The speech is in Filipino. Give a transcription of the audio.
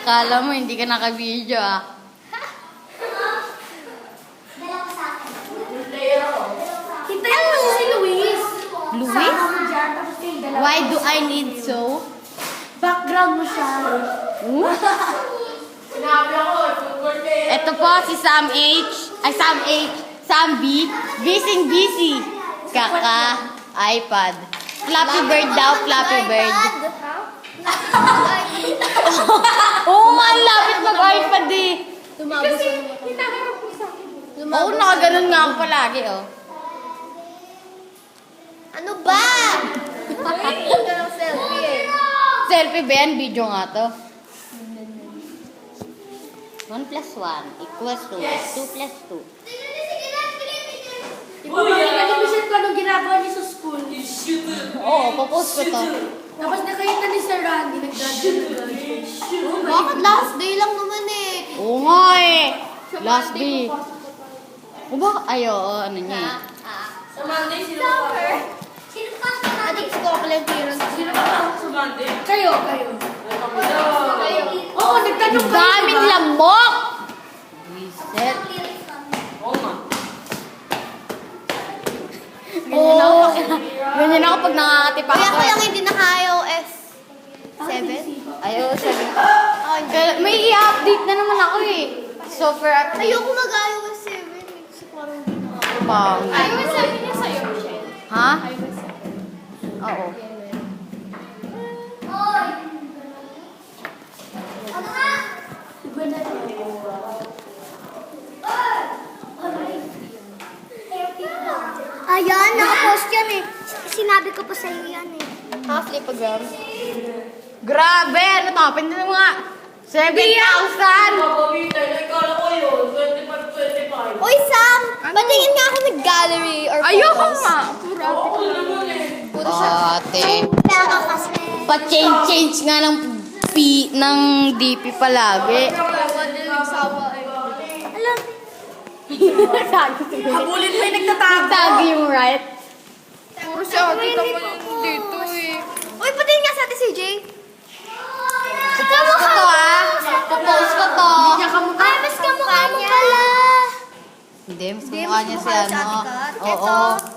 Kala mo hindi ka naka-video ah. Hintayin mo si Luis. Luis? Why do I need so? Background mo siya. Ito po si Sam H. Ay, Sam H. Sam B. Busy. Kaka. iPad. Flappy Bird daw, Flappy Bird. Oo nga, ang lapit mag-iPad eh. Tumabos na naman. Hinaharap mo sa akin. Oo, nakaganon nga ako palagi oh. Ano ba? Hindi ka ng selfie eh. Selfie ba yan? Video nga to. 1 plus 1 equals to 2 plus 2. Ipapakita ko nung ginagawa niya sa school. Oo, papost ko to. Tapos nakita ni Sir Randy, nagdadala. Bakit last day lang naman eh? Oo nga eh. Last day. O ba? Ay, oo, ano niya eh. Sa Monday, sino pa? Sino pa? Ating Scotland Heroes. Sino pa sa Monday? Kayo. Oo, nagtanong kayo. Daming lamok! Reset. Oo nga. Ganyan ako pag nakakatipa Kaya ako ko eh. lang hindi naka-iOS 7. Ayaw, sabi ko. May i-update na naman ako eh. Software update. Ayoko mag-iOS 7. Kasi parang hindi na. Pang. iOS 7 niya sa'yo, Michelle. Ha? iOS 7. Oo. Ayan, naka-post yan eh. Sinabi ko pa sa'yo yan eh. Flipagram. Grabe! Ano to? Pinili mo nga. 7,000! Mababita, ikala ko yun. 25. Uy, Sam! Patingin nga ako mag-gallery or photos. Ayoko nga. Oo naman eh. Ate. Kaya ka kasi. Pa-change nga ng ng DP palagi. Alam, Habulin mo yung nagtatago. Tag yung right. Puro siya, kita mo dito eh. uy, patingin nga sa atin, CJ. Post ko to ah. Post ko to. Ay, mas kamukha mo pala. Hindi, mas mukha niya si ano. Ito, Oo.